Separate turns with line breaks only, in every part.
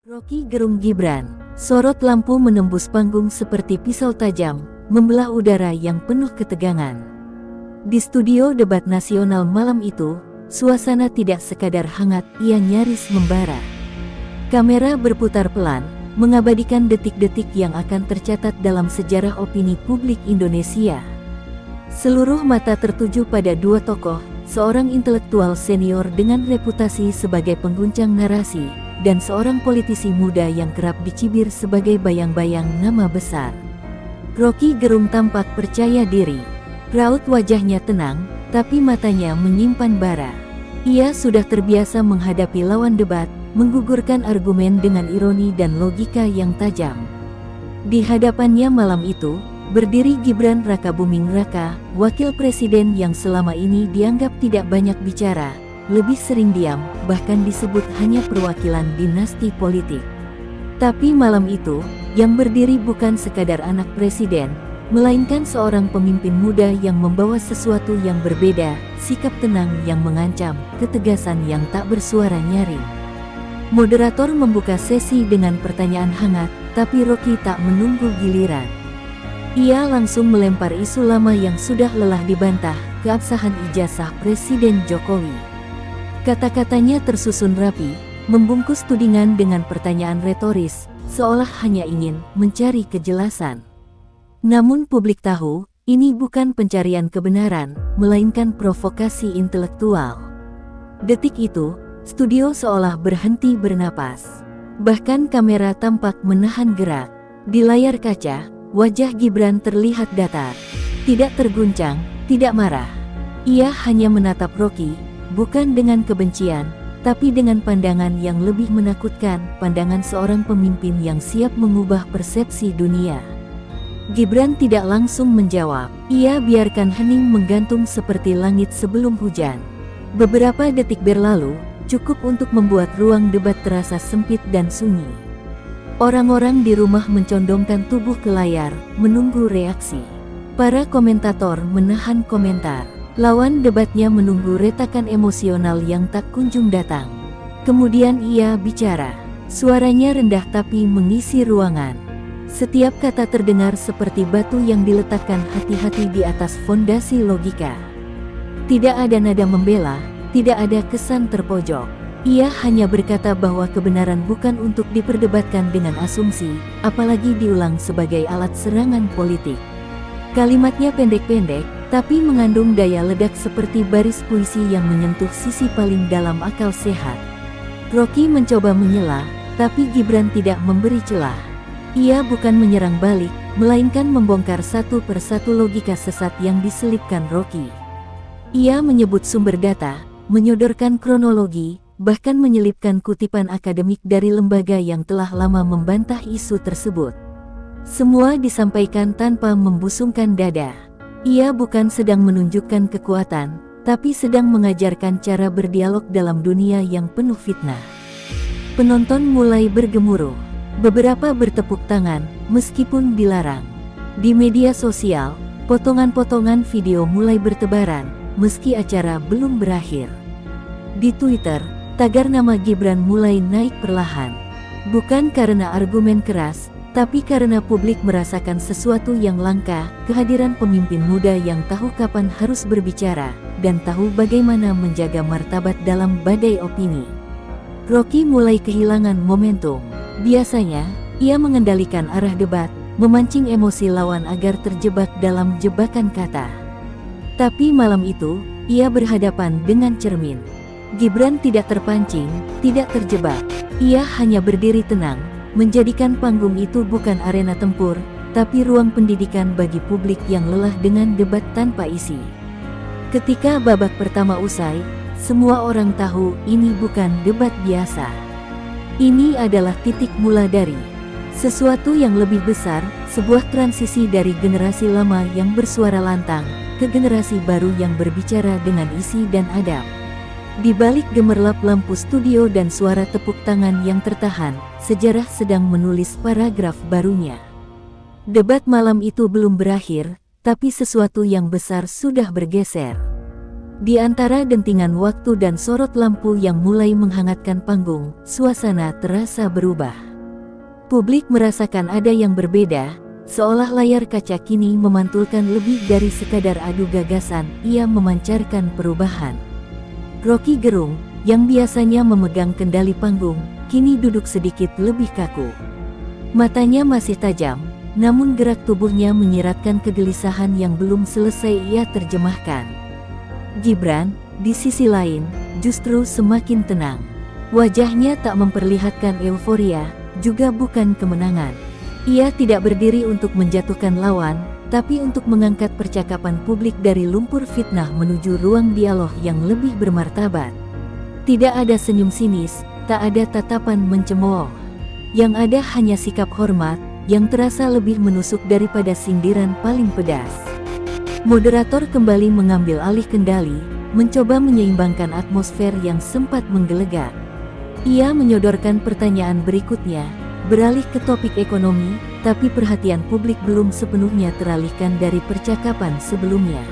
Rocky Gerung Gibran, sorot lampu menembus panggung seperti pisau tajam, membelah udara yang penuh ketegangan. Di studio debat nasional malam itu, suasana tidak sekadar hangat, ia nyaris membara. Kamera berputar pelan, mengabadikan detik-detik yang akan tercatat dalam sejarah opini publik Indonesia. Seluruh mata tertuju pada dua tokoh, seorang intelektual senior dengan reputasi sebagai pengguncang narasi, dan seorang politisi muda yang kerap dicibir sebagai bayang-bayang nama besar. Rocky Gerung tampak percaya diri. Raut wajahnya tenang, tapi matanya menyimpan bara. Ia sudah terbiasa menghadapi lawan debat, menggugurkan argumen dengan ironi dan logika yang tajam. Di hadapannya malam itu, berdiri Gibran Rakabuming Raka, wakil presiden yang selama ini dianggap tidak banyak bicara, lebih sering diam, bahkan disebut hanya perwakilan dinasti politik. Tapi malam itu, yang berdiri bukan sekadar anak presiden, melainkan seorang pemimpin muda yang membawa sesuatu yang berbeda, sikap tenang yang mengancam, ketegasan yang tak bersuara nyaring. Moderator membuka sesi dengan pertanyaan hangat, tapi Rocky tak menunggu giliran. Ia langsung melempar isu lama yang sudah lelah dibantah, keabsahan ijazah Presiden Jokowi. Kata-katanya tersusun rapi, membungkus tudingan dengan pertanyaan retoris, seolah hanya ingin mencari kejelasan. Namun publik tahu, ini bukan pencarian kebenaran, melainkan provokasi intelektual. Detik itu, studio seolah berhenti bernapas. Bahkan kamera tampak menahan gerak. Di layar kaca, wajah Gibran terlihat datar. Tidak terguncang, tidak marah. Ia hanya menatap Rocky, bukan dengan kebencian, tapi dengan pandangan yang lebih menakutkan, pandangan seorang pemimpin yang siap mengubah persepsi dunia. Gibran tidak langsung menjawab, ia biarkan hening menggantung seperti langit sebelum hujan. Beberapa detik berlalu, cukup untuk membuat ruang debat terasa sempit dan sunyi. Orang-orang di rumah mencondongkan tubuh ke layar, menunggu reaksi. Para komentator menahan komentar. Lawan debatnya menunggu retakan emosional yang tak kunjung datang. Kemudian ia bicara. Suaranya rendah tapi mengisi ruangan. Setiap kata terdengar seperti batu yang diletakkan hati-hati di atas fondasi logika. Tidak ada nada membela, tidak ada kesan terpojok. Ia hanya berkata bahwa kebenaran bukan untuk diperdebatkan dengan asumsi, apalagi diulang sebagai alat serangan politik. Kalimatnya pendek-pendek, tapi mengandung daya ledak seperti baris puisi yang menyentuh sisi paling dalam akal sehat. Rocky mencoba menyela, tapi Gibran tidak memberi celah. Ia bukan menyerang balik, melainkan membongkar satu persatu logika sesat yang diselipkan Rocky. Ia menyebut sumber data, menyodorkan kronologi, bahkan menyelipkan kutipan akademik dari lembaga yang telah lama membantah isu tersebut. Semua disampaikan tanpa membusungkan dada. Ia bukan sedang menunjukkan kekuatan, tapi sedang mengajarkan cara berdialog dalam dunia yang penuh fitnah. Penonton mulai bergemuruh. Beberapa bertepuk tangan, meskipun dilarang. Di media sosial, potongan-potongan video mulai bertebaran, meski acara belum berakhir. Di Twitter, tagar nama Gibran mulai naik perlahan. Bukan karena argumen keras, tapi karena publik merasakan sesuatu yang langka, kehadiran pemimpin muda yang tahu kapan harus berbicara, dan tahu bagaimana menjaga martabat dalam badai opini. Rocky mulai kehilangan momentum. Biasanya, ia mengendalikan arah debat, memancing emosi lawan agar terjebak dalam jebakan kata. Tapi malam itu, ia berhadapan dengan cermin. Gibran tidak terpancing, tidak terjebak. Ia hanya berdiri tenang, menjadikan panggung itu bukan arena tempur, tapi ruang pendidikan bagi publik yang lelah dengan debat tanpa isi. Ketika babak pertama usai, semua orang tahu ini bukan debat biasa. Ini adalah titik mula dari sesuatu yang lebih besar, sebuah transisi dari generasi lama yang bersuara lantang, ke generasi baru yang berbicara dengan isi dan adab. Di balik gemerlap lampu studio dan suara tepuk tangan yang tertahan, sejarah sedang menulis paragraf barunya. Debat malam itu belum berakhir, tapi sesuatu yang besar sudah bergeser. Di antara dentingan waktu dan sorot lampu yang mulai menghangatkan panggung, suasana terasa berubah. Publik merasakan ada yang berbeda, seolah layar kaca kini memantulkan lebih dari sekadar adu gagasan, ia memancarkan perubahan. Rocky Gerung, yang biasanya memegang kendali panggung, kini duduk sedikit lebih kaku. Matanya masih tajam, namun gerak tubuhnya menyiratkan kegelisahan yang belum selesai ia terjemahkan. Gibran, di sisi lain, justru semakin tenang. Wajahnya tak memperlihatkan euforia, juga bukan kemenangan. Ia tidak berdiri untuk menjatuhkan lawan, tapi untuk mengangkat percakapan publik dari lumpur fitnah menuju ruang dialog yang lebih bermartabat. Tidak ada senyum sinis, tak ada tatapan mencemooh. Yang ada hanya sikap hormat, yang terasa lebih menusuk daripada sindiran paling pedas. Moderator kembali mengambil alih kendali, mencoba menyeimbangkan atmosfer yang sempat menggelegar. Ia menyodorkan pertanyaan berikutnya, beralih ke topik ekonomi, tapi perhatian publik belum sepenuhnya teralihkan dari percakapan sebelumnya.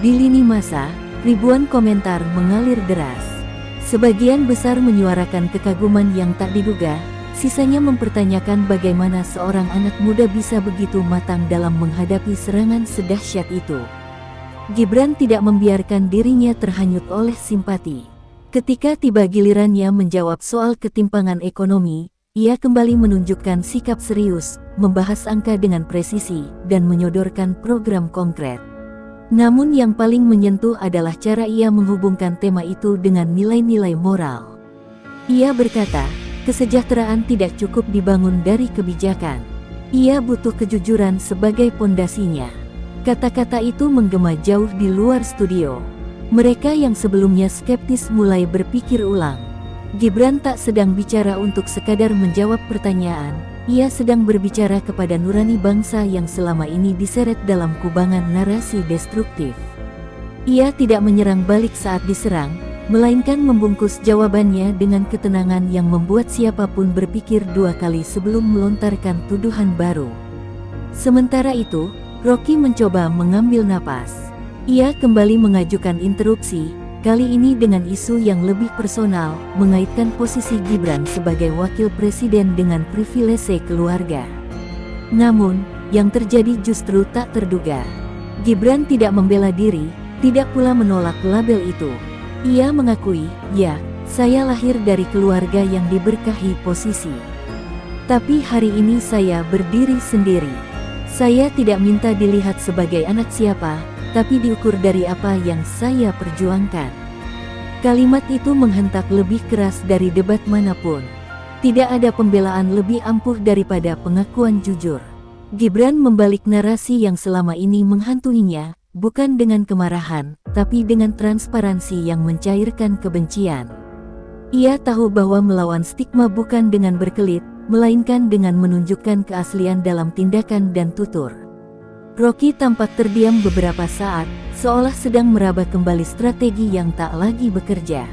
Di lini massa, ribuan komentar mengalir deras. Sebagian besar menyuarakan kekaguman yang tak diduga, sisanya mempertanyakan bagaimana seorang anak muda bisa begitu matang dalam menghadapi serangan sedahsyat itu. Gibran tidak membiarkan dirinya terhanyut oleh simpati. Ketika tiba gilirannya menjawab soal ketimpangan ekonomi, ia kembali menunjukkan sikap serius, membahas angka dengan presisi, dan menyodorkan program konkret. Namun yang paling menyentuh adalah cara ia menghubungkan tema itu dengan nilai-nilai moral. Ia berkata, kesejahteraan tidak cukup dibangun dari kebijakan. Ia butuh kejujuran sebagai pondasinya. Kata-kata itu menggema jauh di luar studio. Mereka yang sebelumnya skeptis mulai berpikir ulang. Gibran tak sedang bicara untuk sekadar menjawab pertanyaan, ia sedang berbicara kepada nurani bangsa yang selama ini diseret dalam kubangan narasi destruktif. Ia tidak menyerang balik saat diserang, melainkan membungkus jawabannya dengan ketenangan yang membuat siapapun berpikir dua kali sebelum melontarkan tuduhan baru. Sementara itu, Rocky mencoba mengambil napas. Ia kembali mengajukan interupsi, kali ini dengan isu yang lebih personal, mengaitkan posisi Gibran sebagai wakil presiden dengan privilese keluarga. Namun, yang terjadi justru tak terduga. Gibran tidak membela diri, tidak pula menolak label itu. Ia mengakui, ya, saya lahir dari keluarga yang diberkahi posisi. Tapi hari ini saya berdiri sendiri. Saya tidak minta dilihat sebagai anak siapa, tapi diukur dari apa yang saya perjuangkan. Kalimat itu menghentak lebih keras dari debat manapun. Tidak ada pembelaan lebih ampuh daripada pengakuan jujur. Gibran membalik narasi yang selama ini menghantuinya, bukan dengan kemarahan, tapi dengan transparansi yang mencairkan kebencian. Ia tahu bahwa melawan stigma bukan dengan berkelit, melainkan dengan menunjukkan keaslian dalam tindakan dan tutur. Rocky tampak terdiam beberapa saat, seolah sedang meraba kembali strategi yang tak lagi bekerja.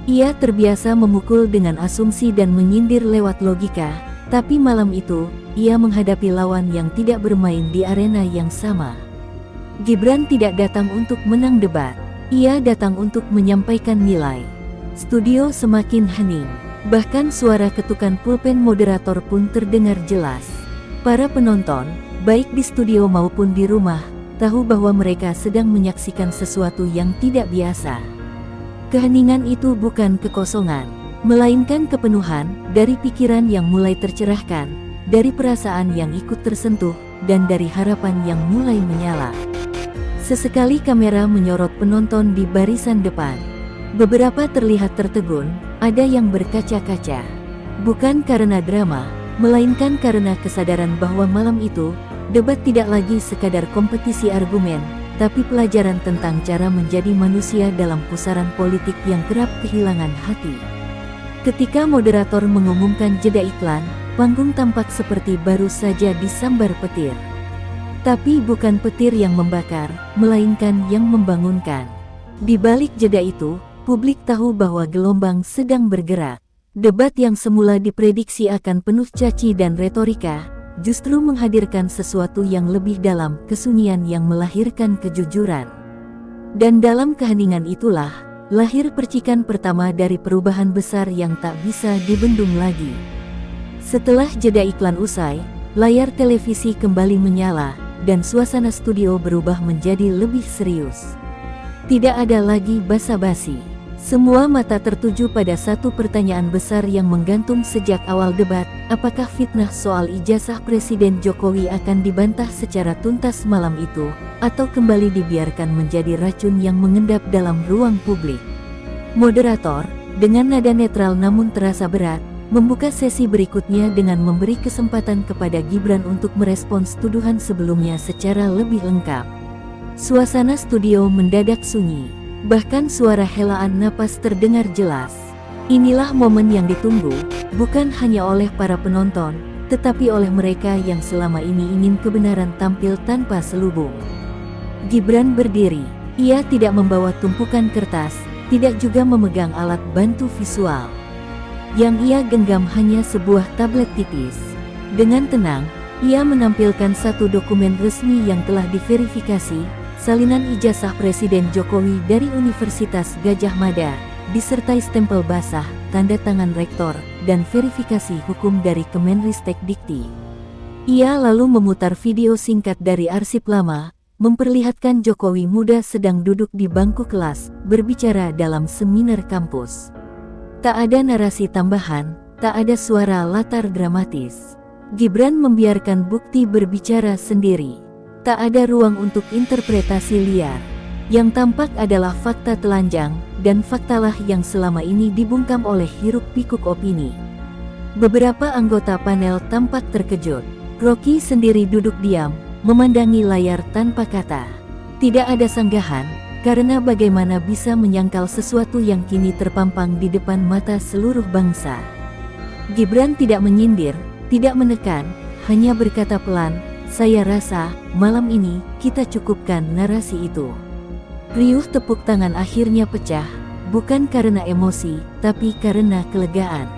Ia terbiasa memukul dengan asumsi dan menyindir lewat logika, tapi malam itu, ia menghadapi lawan yang tidak bermain di arena yang sama. Gibran tidak datang untuk menang debat, ia datang untuk menyampaikan nilai. Studio semakin hening, bahkan suara ketukan pulpen moderator pun terdengar jelas. Para penonton, baik di studio maupun di rumah, tahu bahwa mereka sedang menyaksikan sesuatu yang tidak biasa. Keheningan itu bukan kekosongan, melainkan kepenuhan, dari pikiran yang mulai tercerahkan, dari perasaan yang ikut tersentuh, dan dari harapan yang mulai menyala. Sesekali kamera menyorot penonton di barisan depan. Beberapa terlihat tertegun, ada yang berkaca-kaca. Bukan karena drama, melainkan karena kesadaran bahwa malam itu, debat tidak lagi sekadar kompetisi argumen, tapi pelajaran tentang cara menjadi manusia dalam pusaran politik yang kerap kehilangan hati. Ketika moderator mengumumkan jeda iklan, panggung tampak seperti baru saja disambar petir. Tapi bukan petir yang membakar, melainkan yang membangunkan. Di balik jeda itu, publik tahu bahwa gelombang sedang bergerak. Debat yang semula diprediksi akan penuh caci dan retorika, justru menghadirkan sesuatu yang lebih dalam, kesunyian yang melahirkan kejujuran. Dan dalam keheningan itulah, lahir percikan pertama dari perubahan besar yang tak bisa dibendung lagi. Setelah jeda iklan usai, layar televisi kembali menyala, dan suasana studio berubah menjadi lebih serius. Tidak ada lagi basa-basi. Semua mata tertuju pada satu pertanyaan besar yang menggantung sejak awal debat, apakah fitnah soal ijazah Presiden Jokowi akan dibantah secara tuntas malam itu, atau kembali dibiarkan menjadi racun yang mengendap dalam ruang publik. Moderator, dengan nada netral namun terasa berat, membuka sesi berikutnya dengan memberi kesempatan kepada Gibran untuk merespons tuduhan sebelumnya secara lebih lengkap. Suasana studio mendadak sunyi. Bahkan suara helaan napas terdengar jelas. Inilah momen yang ditunggu, bukan hanya oleh para penonton, tetapi oleh mereka yang selama ini ingin kebenaran tampil tanpa selubung. Gibran berdiri. Ia tidak membawa tumpukan kertas, tidak juga memegang alat bantu visual. Yang ia genggam hanya sebuah tablet tipis. Dengan tenang, ia menampilkan satu dokumen resmi yang telah diverifikasi, salinan ijazah Presiden Jokowi dari Universitas Gadjah Mada, disertai stempel basah, tanda tangan rektor, dan verifikasi hukum dari Kemenristek Dikti. Ia lalu memutar video singkat dari arsip lama, memperlihatkan Jokowi muda sedang duduk di bangku kelas, berbicara dalam seminar kampus. Tak ada narasi tambahan, tak ada suara latar dramatis. Gibran membiarkan bukti berbicara sendiri. Tak ada ruang untuk interpretasi liar. Yang tampak adalah fakta telanjang, dan faktalah yang selama ini dibungkam oleh hiruk-pikuk opini. Beberapa anggota panel tampak terkejut. Rocky sendiri duduk diam, memandangi layar tanpa kata. Tidak ada sanggahan, karena bagaimana bisa menyangkal sesuatu yang kini terpampang di depan mata seluruh bangsa. Gibran tidak menyindir, tidak menekan, hanya berkata pelan, "Saya rasa, malam ini, kita cukupkan narasi itu." Riuh tepuk tangan akhirnya pecah, bukan karena emosi, tapi karena kelegaan.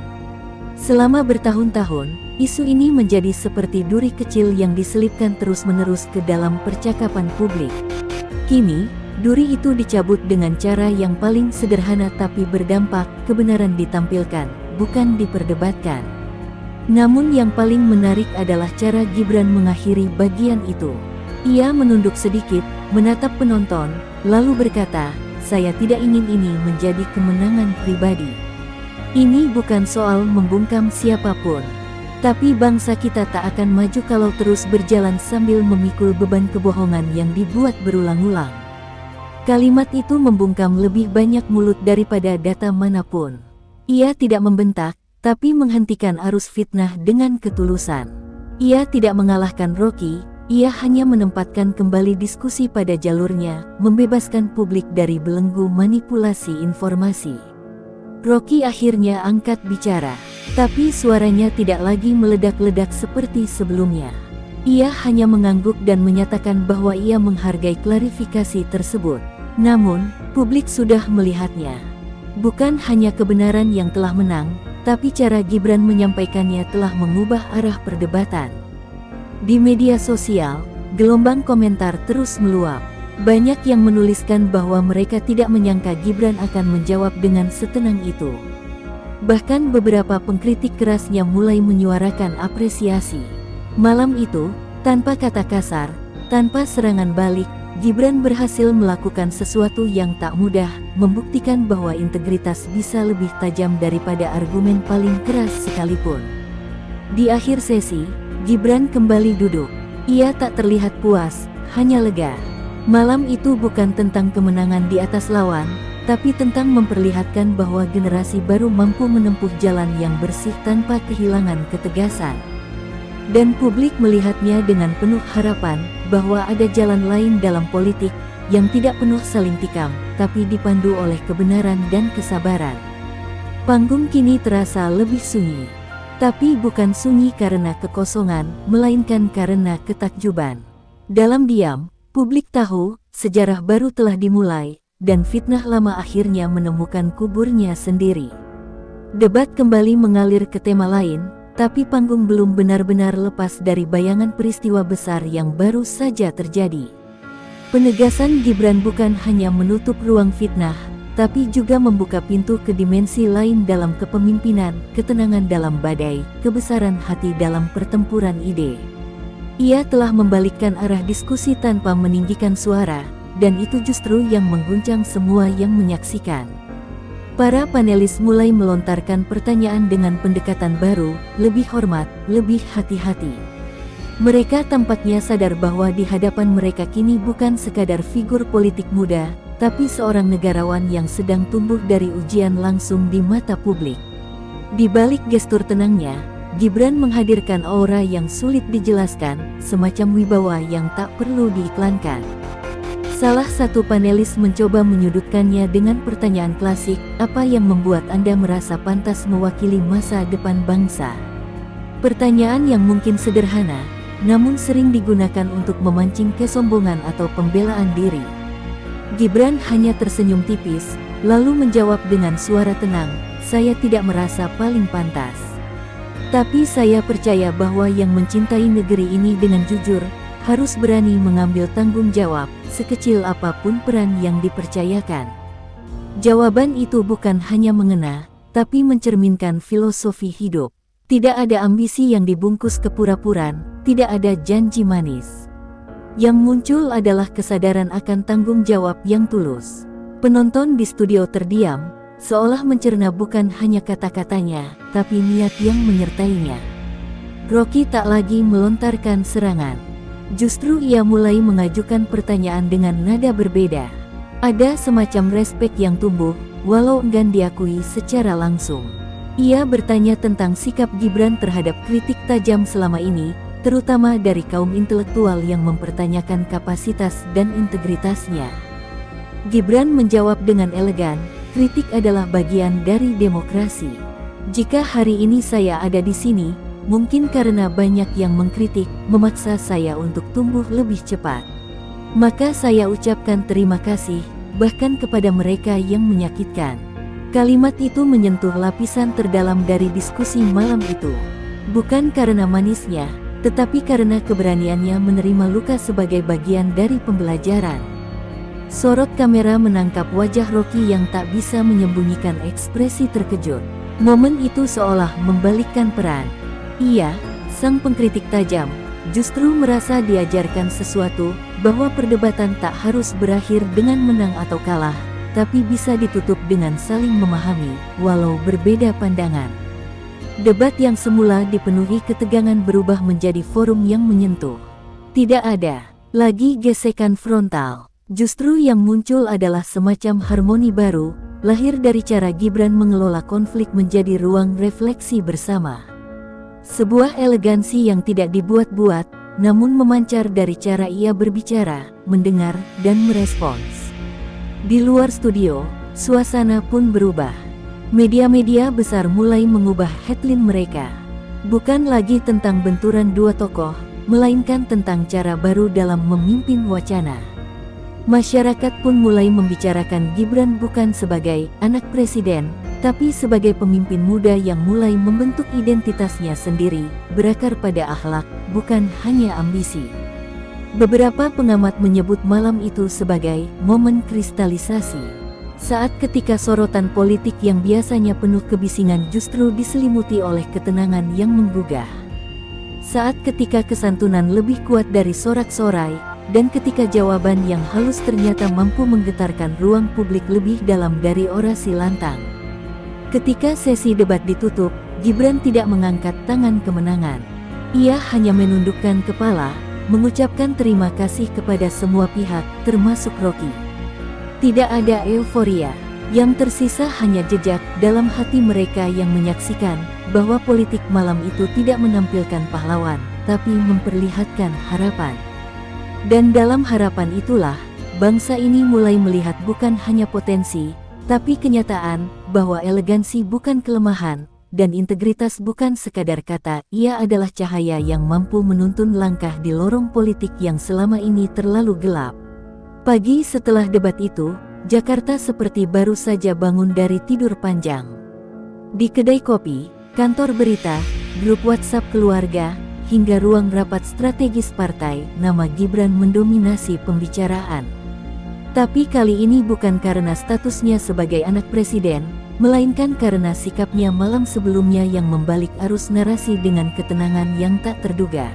Selama bertahun-tahun, isu ini menjadi seperti duri kecil yang diselipkan terus-menerus ke dalam percakapan publik. Kini, duri itu dicabut dengan cara yang paling sederhana tapi berdampak, kebenaran ditampilkan, bukan diperdebatkan. Namun yang paling menarik adalah cara Gibran mengakhiri bagian itu. Ia menunduk sedikit, menatap penonton, lalu berkata, "Saya tidak ingin ini menjadi kemenangan pribadi. Ini bukan soal membungkam siapapun. Tapi bangsa kita tak akan maju kalau terus berjalan sambil memikul beban kebohongan yang dibuat berulang-ulang." Kalimat itu membungkam lebih banyak mulut daripada data manapun. Ia tidak membentak, tapi menghentikan arus fitnah dengan ketulusan. Ia tidak mengalahkan Rocky, ia hanya menempatkan kembali diskusi pada jalurnya, membebaskan publik dari belenggu manipulasi informasi. Rocky akhirnya angkat bicara, tapi suaranya tidak lagi meledak-ledak seperti sebelumnya. Ia hanya mengangguk dan menyatakan bahwa ia menghargai klarifikasi tersebut. Namun, publik sudah melihatnya. Bukan hanya kebenaran yang telah menang, tapi cara Gibran menyampaikannya telah mengubah arah perdebatan. Di media sosial, gelombang komentar terus meluap. Banyak yang menuliskan bahwa mereka tidak menyangka Gibran akan menjawab dengan setenang itu. Bahkan beberapa pengkritik kerasnya mulai menyuarakan apresiasi. Malam itu, tanpa kata kasar, tanpa serangan balik, Gibran berhasil melakukan sesuatu yang tak mudah, membuktikan bahwa integritas bisa lebih tajam daripada argumen paling keras sekalipun. Di akhir sesi, Gibran kembali duduk. Ia tak terlihat puas, hanya lega. Malam itu bukan tentang kemenangan di atas lawan, tapi tentang memperlihatkan bahwa generasi baru mampu menempuh jalan yang bersih tanpa kehilangan ketegasan. Dan publik melihatnya dengan penuh harapan bahwa ada jalan lain dalam politik yang tidak penuh saling tikam, tapi dipandu oleh kebenaran dan kesabaran. Panggung kini terasa lebih sunyi. Tapi bukan sunyi karena kekosongan, melainkan karena ketakjuban. Dalam diam, publik tahu, sejarah baru telah dimulai, dan fitnah lama akhirnya menemukan kuburnya sendiri. Debat kembali mengalir ke tema lain, tapi panggung belum benar-benar lepas dari bayangan peristiwa besar yang baru saja terjadi. Penegasan Gibran bukan hanya menutup ruang fitnah, tapi juga membuka pintu ke dimensi lain dalam kepemimpinan, ketenangan dalam badai, kebesaran hati dalam pertempuran ide. Ia telah membalikkan arah diskusi tanpa meninggikan suara, dan itu justru yang mengguncang semua yang menyaksikan. Para panelis mulai melontarkan pertanyaan dengan pendekatan baru, lebih hormat, lebih hati-hati. Mereka tampaknya sadar bahwa di hadapan mereka kini bukan sekadar figur politik muda, tapi seorang negarawan yang sedang tumbuh dari ujian langsung di mata publik. Di balik gestur tenangnya, Gibran menghadirkan aura yang sulit dijelaskan, semacam wibawa yang tak perlu diiklankan. Salah satu panelis mencoba menyudutkannya dengan pertanyaan klasik, apa yang membuat Anda merasa pantas mewakili masa depan bangsa? Pertanyaan yang mungkin sederhana, namun sering digunakan untuk memancing kesombongan atau pembelaan diri. Gibran hanya tersenyum tipis, lalu menjawab dengan suara tenang, saya tidak merasa paling pantas. Tapi saya percaya bahwa yang mencintai negeri ini dengan jujur, harus berani mengambil tanggung jawab, sekecil apapun peran yang dipercayakan. Jawaban itu bukan hanya mengena, tapi mencerminkan filosofi hidup. Tidak ada ambisi yang dibungkus kepura-puraan, tidak ada janji manis. Yang muncul adalah kesadaran akan tanggung jawab yang tulus. Penonton di studio terdiam, seolah mencerna bukan hanya kata-katanya, tapi niat yang menyertainya. Rocky tak lagi melontarkan serangan. Justru ia mulai mengajukan pertanyaan dengan nada berbeda. Ada semacam respek yang tumbuh, walau enggan diakui secara langsung. Ia bertanya tentang sikap Gibran terhadap kritik tajam selama ini, terutama dari kaum intelektual yang mempertanyakan kapasitas dan integritasnya. Gibran menjawab dengan elegan, kritik adalah bagian dari demokrasi. Jika hari ini saya ada di sini, mungkin karena banyak yang mengkritik, memaksa saya untuk tumbuh lebih cepat. Maka saya ucapkan terima kasih, bahkan kepada mereka yang menyakitkan. Kalimat itu menyentuh lapisan terdalam dari diskusi malam itu. Bukan karena manisnya, tetapi karena keberaniannya menerima luka sebagai bagian dari pembelajaran. Sorot kamera menangkap wajah Rocky yang tak bisa menyembunyikan ekspresi terkejut. Momen itu seolah membalikkan peran. Ia, sang pengkritik tajam, justru merasa diajarkan sesuatu, bahwa perdebatan tak harus berakhir dengan menang atau kalah, tapi bisa ditutup dengan saling memahami, walau berbeda pandangan. Debat yang semula dipenuhi ketegangan berubah menjadi forum yang menyentuh. Tidak ada lagi gesekan frontal. Justru yang muncul adalah semacam harmoni baru, lahir dari cara Gibran mengelola konflik menjadi ruang refleksi bersama. Sebuah elegansi yang tidak dibuat-buat, namun memancar dari cara ia berbicara, mendengar, dan merespons. Di luar studio, suasana pun berubah. Media-media besar mulai mengubah headline mereka. Bukan lagi tentang benturan dua tokoh, melainkan tentang cara baru dalam memimpin wacana. Masyarakat pun mulai membicarakan Gibran bukan sebagai anak presiden, tapi sebagai pemimpin muda yang mulai membentuk identitasnya sendiri, berakar pada akhlak, bukan hanya ambisi. Beberapa pengamat menyebut malam itu sebagai momen kristalisasi. Saat ketika sorotan politik yang biasanya penuh kebisingan justru diselimuti oleh ketenangan yang menggugah. Saat ketika kesantunan lebih kuat dari sorak-sorai, dan ketika jawaban yang halus ternyata mampu menggetarkan ruang publik lebih dalam dari orasi lantang. Ketika sesi debat ditutup, Gibran tidak mengangkat tangan kemenangan. Ia hanya menundukkan kepala, mengucapkan terima kasih kepada semua pihak, termasuk Rocky. Tidak ada euforia, yang tersisa hanya jejak dalam hati mereka yang menyaksikan bahwa politik malam itu tidak menampilkan pahlawan, tapi memperlihatkan harapan. Dan dalam harapan itulah, bangsa ini mulai melihat bukan hanya potensi, tapi kenyataan, bahwa elegansi bukan kelemahan, dan integritas bukan sekadar kata, ia adalah cahaya yang mampu menuntun langkah di lorong politik yang selama ini terlalu gelap. Pagi setelah debat itu, Jakarta seperti baru saja bangun dari tidur panjang. Di kedai kopi, kantor berita, grup WhatsApp keluarga, hingga ruang rapat strategis partai, nama Gibran mendominasi pembicaraan. Tapi kali ini bukan karena statusnya sebagai anak presiden, melainkan karena sikapnya malam sebelumnya yang membalik arus narasi dengan ketenangan yang tak terduga.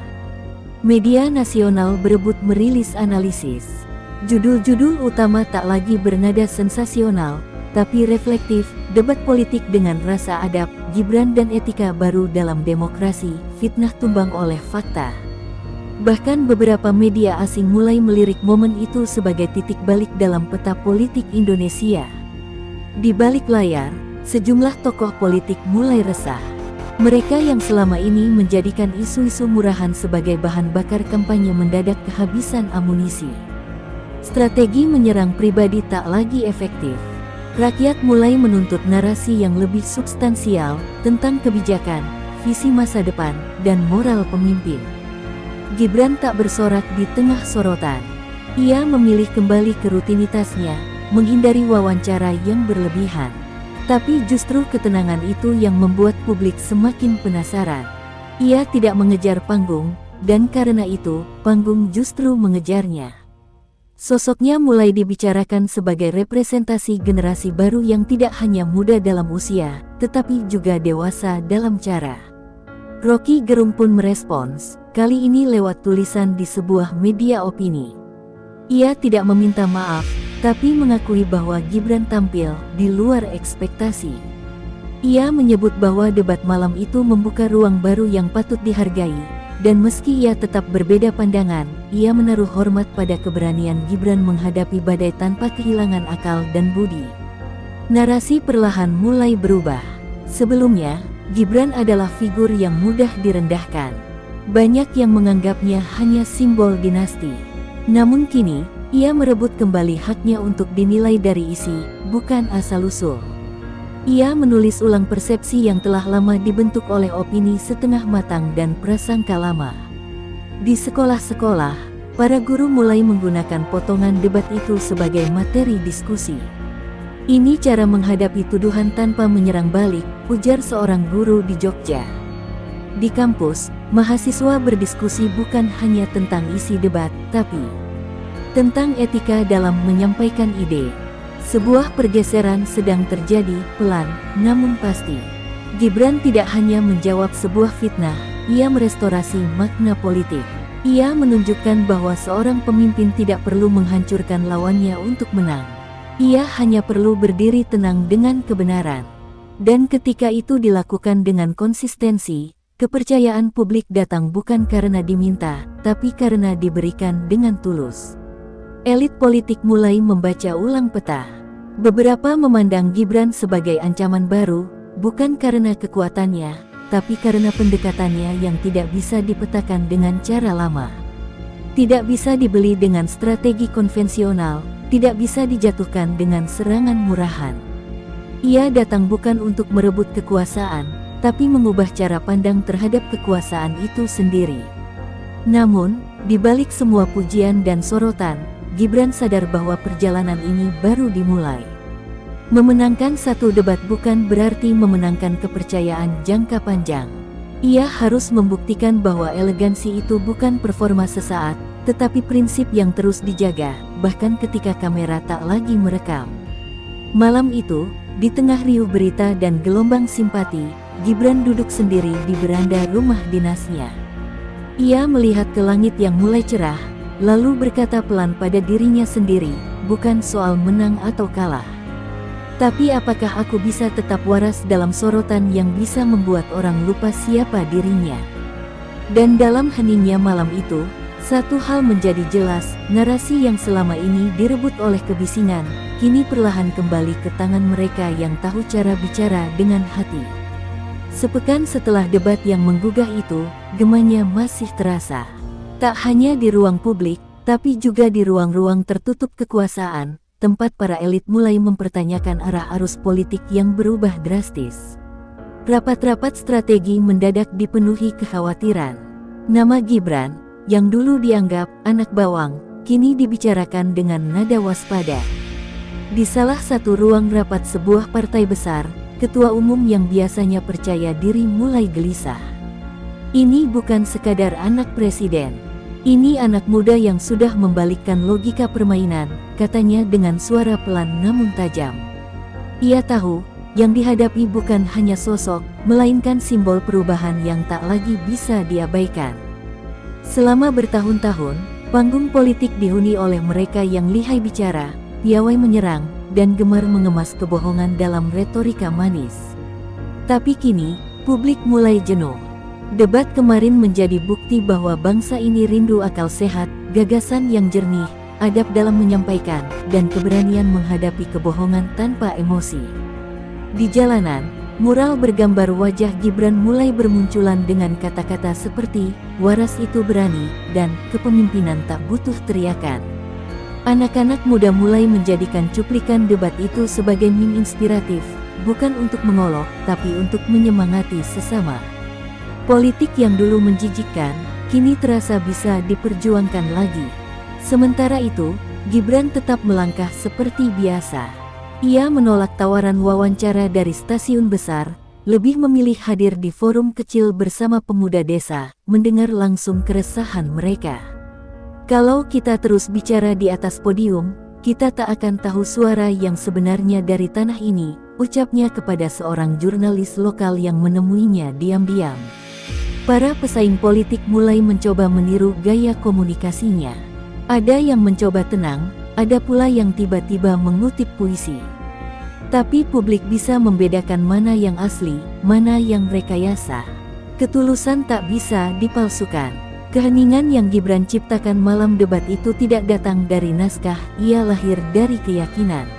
Media nasional berebut merilis analisis. Judul-judul utama tak lagi bernada sensasional, tapi reflektif, debat politik dengan rasa adab, Gibran dan etika baru dalam demokrasi, fitnah tumbang oleh fakta. Bahkan beberapa media asing mulai melirik momen itu sebagai titik balik dalam peta politik Indonesia. Di balik layar, sejumlah tokoh politik mulai resah. Mereka yang selama ini menjadikan isu-isu murahan sebagai bahan bakar kampanye mendadak kehabisan amunisi. Strategi menyerang pribadi tak lagi efektif. Rakyat mulai menuntut narasi yang lebih substansial tentang kebijakan, visi masa depan, dan moral pemimpin. Gibran tak bersorak di tengah sorotan. Ia memilih kembali ke rutinitasnya, menghindari wawancara yang berlebihan. Tapi justru ketenangan itu yang membuat publik semakin penasaran. Ia tidak mengejar panggung, dan karena itu, panggung justru mengejarnya. Sosoknya mulai dibicarakan sebagai representasi generasi baru yang tidak hanya muda dalam usia, tetapi juga dewasa dalam cara. Rocky Gerung pun merespons, kali ini lewat tulisan di sebuah media opini. Ia tidak meminta maaf, tapi mengakui bahwa Gibran tampil di luar ekspektasi. Ia menyebut bahwa debat malam itu membuka ruang baru yang patut dihargai, dan meski ia tetap berbeda pandangan, ia menaruh hormat pada keberanian Gibran menghadapi badai tanpa kehilangan akal dan budi. Narasi perlahan mulai berubah. Sebelumnya, Gibran adalah figur yang mudah direndahkan. Banyak yang menganggapnya hanya simbol dinasti. Namun kini, ia merebut kembali haknya untuk dinilai dari isi, bukan asal-usul. Ia menulis ulang persepsi yang telah lama dibentuk oleh opini setengah matang dan prasangka lama. Di sekolah-sekolah, para guru mulai menggunakan potongan debat itu sebagai materi diskusi. Ini cara menghadapi tuduhan tanpa menyerang balik, ujar seorang guru di Jogja. Di kampus, mahasiswa berdiskusi bukan hanya tentang isi debat, tapi tentang etika dalam menyampaikan ide. Sebuah pergeseran sedang terjadi, pelan, namun pasti. Gibran tidak hanya menjawab sebuah fitnah, ia merestorasi makna politik. Ia menunjukkan bahwa seorang pemimpin tidak perlu menghancurkan lawannya untuk menang. Ia hanya perlu berdiri tenang dengan kebenaran. Dan ketika itu dilakukan dengan konsistensi, kepercayaan publik datang bukan karena diminta, tapi karena diberikan dengan tulus. Elit politik mulai membaca ulang peta. Beberapa memandang Gibran sebagai ancaman baru, bukan karena kekuatannya, tapi karena pendekatannya yang tidak bisa dipetakan dengan cara lama. Tidak bisa dibeli dengan strategi konvensional, tidak bisa dijatuhkan dengan serangan murahan. Ia datang bukan untuk merebut kekuasaan, tapi mengubah cara pandang terhadap kekuasaan itu sendiri. Namun, di balik semua pujian dan sorotan, Gibran sadar bahwa perjalanan ini baru dimulai. Memenangkan satu debat bukan berarti memenangkan kepercayaan jangka panjang. Ia harus membuktikan bahwa elegansi itu bukan performa sesaat, tetapi prinsip yang terus dijaga, bahkan ketika kamera tak lagi merekam. Malam itu, di tengah riuh berita dan gelombang simpati, Gibran duduk sendiri di beranda rumah dinasnya. Ia melihat ke langit yang mulai cerah, lalu berkata pelan pada dirinya sendiri, bukan soal menang atau kalah. Tapi apakah aku bisa tetap waras dalam sorotan yang bisa membuat orang lupa siapa dirinya? Dan dalam heningnya malam itu, satu hal menjadi jelas, narasi yang selama ini direbut oleh kebisingan, kini perlahan kembali ke tangan mereka yang tahu cara bicara dengan hati. Sepekan setelah debat yang menggugah itu, gemanya masih terasa. Tak hanya di ruang publik, tapi juga di ruang-ruang tertutup kekuasaan, tempat para elit mulai mempertanyakan arah arus politik yang berubah drastis. Rapat-rapat strategi mendadak dipenuhi kekhawatiran. Nama Gibran, yang dulu dianggap anak bawang, kini dibicarakan dengan nada waspada. Di salah satu ruang rapat sebuah partai besar, ketua umum yang biasanya percaya diri mulai gelisah. Ini bukan sekadar anak presiden. Ini anak muda yang sudah membalikkan logika permainan, katanya dengan suara pelan namun tajam. Ia tahu, yang dihadapi bukan hanya sosok, melainkan simbol perubahan yang tak lagi bisa diabaikan. Selama bertahun-tahun, panggung politik dihuni oleh mereka yang lihai bicara, piawai menyerang, dan gemar mengemas kebohongan dalam retorika manis. Tapi kini, publik mulai jenuh. Debat kemarin menjadi bukti bahwa bangsa ini rindu akal sehat, gagasan yang jernih, adab dalam menyampaikan, dan keberanian menghadapi kebohongan tanpa emosi. Di jalanan, mural bergambar wajah Gibran mulai bermunculan dengan kata-kata seperti, waras itu berani, dan kepemimpinan tak butuh teriakan. Anak-anak muda mulai menjadikan cuplikan debat itu sebagai meme inspiratif, bukan untuk mengolok, tapi untuk menyemangati sesama. Politik yang dulu menjijikkan, kini terasa bisa diperjuangkan lagi. Sementara itu, Gibran tetap melangkah seperti biasa. Ia menolak tawaran wawancara dari stasiun besar, lebih memilih hadir di forum kecil bersama pemuda desa, mendengar langsung keresahan mereka. Kalau kita terus bicara di atas podium, kita tak akan tahu suara yang sebenarnya dari tanah ini, ucapnya kepada seorang jurnalis lokal yang menemuinya diam-diam. Para pesaing politik mulai mencoba meniru gaya komunikasinya. Ada yang mencoba tenang, ada pula yang tiba-tiba mengutip puisi. Tapi publik bisa membedakan mana yang asli, mana yang rekayasa. Ketulusan tak bisa dipalsukan. Keheningan yang Gibran ciptakan malam debat itu tidak datang dari naskah, ia lahir dari keyakinan.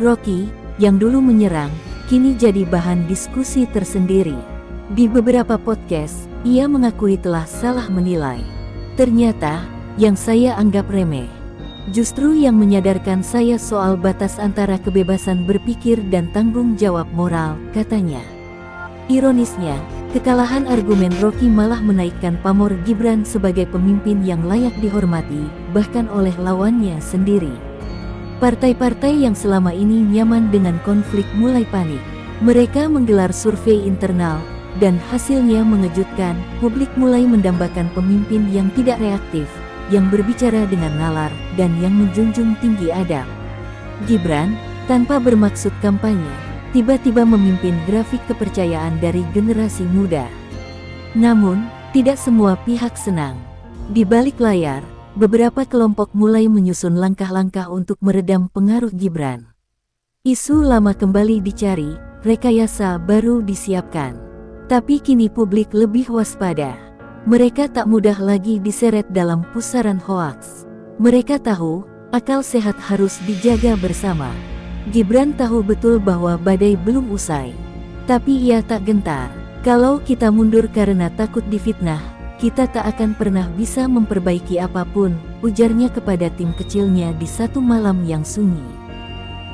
Rocky, yang dulu menyerang, kini jadi bahan diskusi tersendiri. Di beberapa podcast, ia mengakui telah salah menilai. Ternyata, yang saya anggap remeh, justru yang menyadarkan saya soal batas antara kebebasan berpikir dan tanggung jawab moral, katanya. Ironisnya, kekalahan argumen Rocky malah menaikkan pamor Gibran sebagai pemimpin yang layak dihormati, bahkan oleh lawannya sendiri. Partai-partai yang selama ini nyaman dengan konflik mulai panik. Mereka menggelar survei internal, dan hasilnya mengejutkan, publik mulai mendambakan pemimpin yang tidak reaktif, yang berbicara dengan nalar, dan yang menjunjung tinggi adab. Gibran, tanpa bermaksud kampanye, tiba-tiba memimpin grafik kepercayaan dari generasi muda. Namun, tidak semua pihak senang. Di balik layar, beberapa kelompok mulai menyusun langkah-langkah untuk meredam pengaruh Gibran. Isu lama kembali dicari, rekayasa baru disiapkan. Tapi kini publik lebih waspada. Mereka tak mudah lagi diseret dalam pusaran hoaks. Mereka tahu, akal sehat harus dijaga bersama. Gibran tahu betul bahwa badai belum usai. Tapi ia tak gentar. Kalau kita mundur karena takut difitnah, kita tak akan pernah bisa memperbaiki apapun, ujarnya kepada tim kecilnya di satu malam yang sunyi.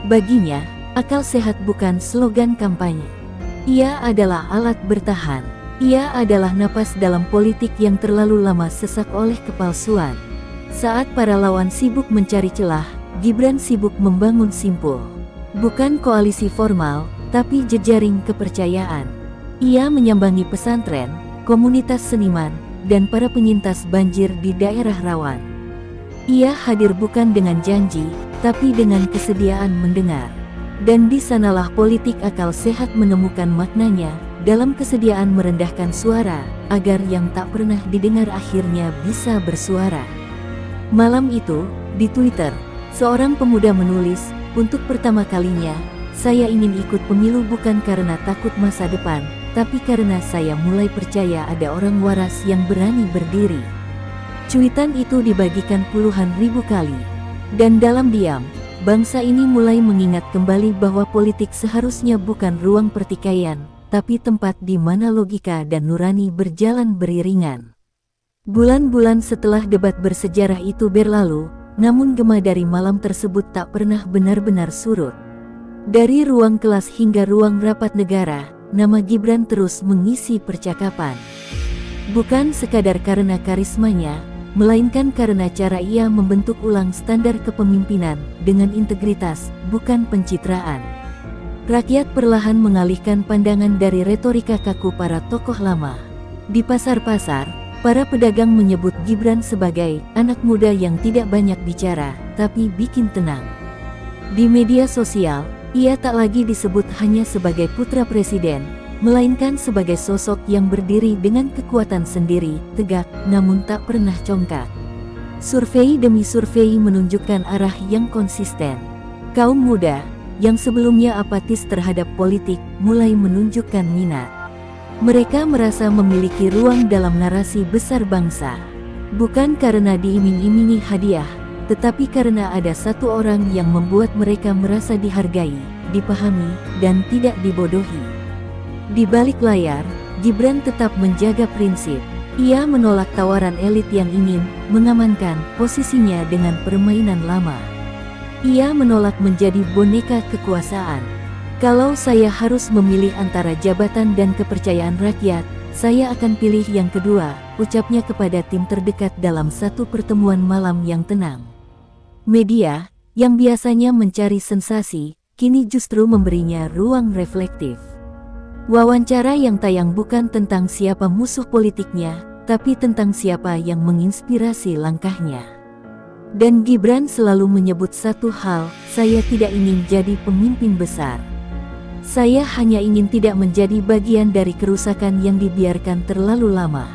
Baginya, akal sehat bukan slogan kampanye. Ia adalah alat bertahan. Ia adalah napas dalam politik yang terlalu lama sesak oleh kepalsuan. Saat para lawan sibuk mencari celah, Gibran sibuk membangun simpul. Bukan koalisi formal, tapi jejaring kepercayaan. Ia menyambangi pesantren, komunitas seniman, dan para penyintas banjir di daerah rawan. Ia hadir bukan dengan janji, tapi dengan kesediaan mendengar. Dan di sanalah politik akal sehat menemukan maknanya, dalam kesediaan merendahkan suara, agar yang tak pernah didengar akhirnya bisa bersuara. Malam itu, di Twitter, seorang pemuda menulis, untuk pertama kalinya, saya ingin ikut pemilu bukan karena takut masa depan, tapi karena saya mulai percaya ada orang waras yang berani berdiri. Cuitan itu dibagikan puluhan ribu kali. Dan dalam diam, bangsa ini mulai mengingat kembali bahwa politik seharusnya bukan ruang pertikaian, tapi tempat di mana logika dan nurani berjalan beriringan. Bulan-bulan setelah debat bersejarah itu berlalu, namun gema dari malam tersebut tak pernah benar-benar surut. Dari ruang kelas hingga ruang rapat negara, nama Gibran terus mengisi percakapan. Bukan sekadar karena karismanya, melainkan karena cara ia membentuk ulang standar kepemimpinan dengan integritas, bukan pencitraan. Rakyat perlahan mengalihkan pandangan dari retorika kaku para tokoh lama. Di pasar-pasar, para pedagang menyebut Gibran sebagai anak muda yang tidak banyak bicara, tapi bikin tenang. Di media sosial, ia tak lagi disebut hanya sebagai putra presiden, melainkan sebagai sosok yang berdiri dengan kekuatan sendiri, tegak, namun tak pernah congkak. Survei demi survei menunjukkan arah yang konsisten. Kaum muda, yang sebelumnya apatis terhadap politik, mulai menunjukkan minat. Mereka merasa memiliki ruang dalam narasi besar bangsa. Bukan karena diiming-imingi hadiah, tetapi karena ada satu orang yang membuat mereka merasa dihargai, dipahami, dan tidak dibodohi. Di balik layar, Gibran tetap menjaga prinsip. Ia menolak tawaran elit yang ingin mengamankan posisinya dengan permainan lama. Ia menolak menjadi boneka kekuasaan. Kalau saya harus memilih antara jabatan dan kepercayaan rakyat, saya akan pilih yang kedua, ucapnya kepada tim terdekat dalam satu pertemuan malam yang tenang. Media, yang biasanya mencari sensasi, kini justru memberinya ruang reflektif. Wawancara yang tayang bukan tentang siapa musuh politiknya, tapi tentang siapa yang menginspirasi langkahnya. Dan Gibran selalu menyebut satu hal, saya tidak ingin jadi pemimpin besar. Saya hanya ingin tidak menjadi bagian dari kerusakan yang dibiarkan terlalu lama.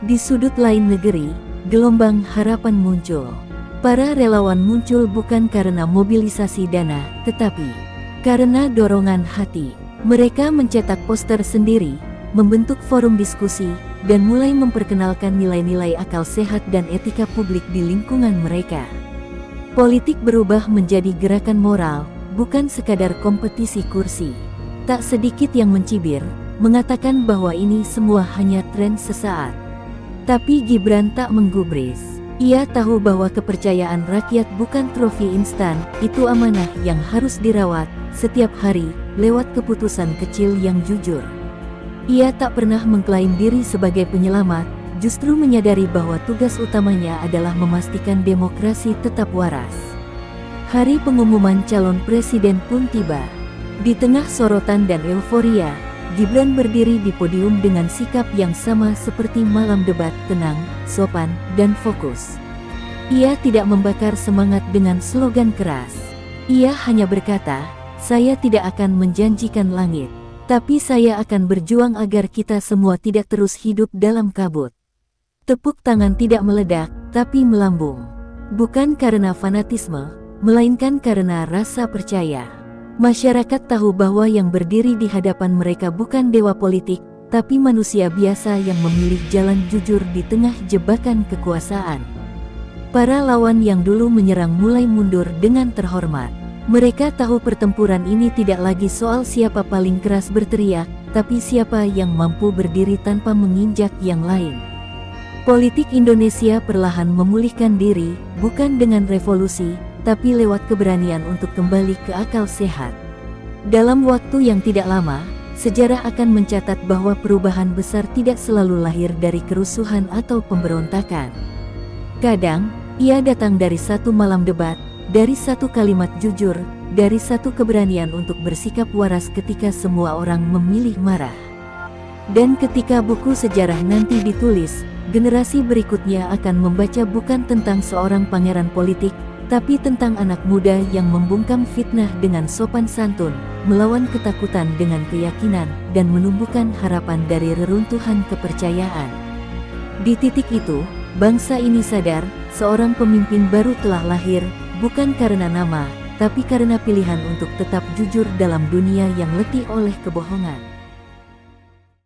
Di sudut lain negeri, gelombang harapan muncul. Para relawan muncul bukan karena mobilisasi dana, tetapi karena dorongan hati. Mereka mencetak poster sendiri, membentuk forum diskusi, dan mulai memperkenalkan nilai-nilai akal sehat dan etika publik di lingkungan mereka. Politik berubah menjadi gerakan moral, bukan sekadar kompetisi kursi. Tak sedikit yang mencibir, mengatakan bahwa ini semua hanya tren sesaat. Tapi Gibran tak menggubris. Ia tahu bahwa kepercayaan rakyat bukan trofi instan, itu amanah yang harus dirawat setiap hari, lewat keputusan kecil yang jujur. Ia tak pernah mengklaim diri sebagai penyelamat, justru menyadari bahwa tugas utamanya adalah memastikan demokrasi tetap waras. Hari pengumuman calon presiden pun tiba. Di tengah sorotan dan euforia, Gibran berdiri di podium dengan sikap yang sama seperti malam debat, tenang, sopan, dan fokus. Ia tidak membakar semangat dengan slogan keras. Ia hanya berkata, saya tidak akan menjanjikan langit, tapi saya akan berjuang agar kita semua tidak terus hidup dalam kabut. Tepuk tangan tidak meledak, tapi melambung. Bukan karena fanatisme, melainkan karena rasa percaya. Masyarakat tahu bahwa yang berdiri di hadapan mereka bukan dewa politik, tapi manusia biasa yang memilih jalan jujur di tengah jebakan kekuasaan. Para lawan yang dulu menyerang mulai mundur dengan terhormat. Mereka tahu pertempuran ini tidak lagi soal siapa paling keras berteriak, tapi siapa yang mampu berdiri tanpa menginjak yang lain. Politik Indonesia perlahan memulihkan diri, bukan dengan revolusi, tapi lewat keberanian untuk kembali ke akal sehat. Dalam waktu yang tidak lama, sejarah akan mencatat bahwa perubahan besar tidak selalu lahir dari kerusuhan atau pemberontakan. Kadang, ia datang dari satu malam debat, dari satu kalimat jujur, dari satu keberanian untuk bersikap waras ketika semua orang memilih marah. Dan ketika buku sejarah nanti ditulis, generasi berikutnya akan membaca bukan tentang seorang pangeran politik, tapi tentang anak muda yang membungkam fitnah dengan sopan santun, melawan ketakutan dengan keyakinan, dan menumbuhkan harapan dari reruntuhan kepercayaan. Di titik itu, bangsa ini sadar, seorang pemimpin baru telah lahir, bukan karena nama, tapi karena pilihan untuk tetap jujur dalam dunia yang letih oleh kebohongan.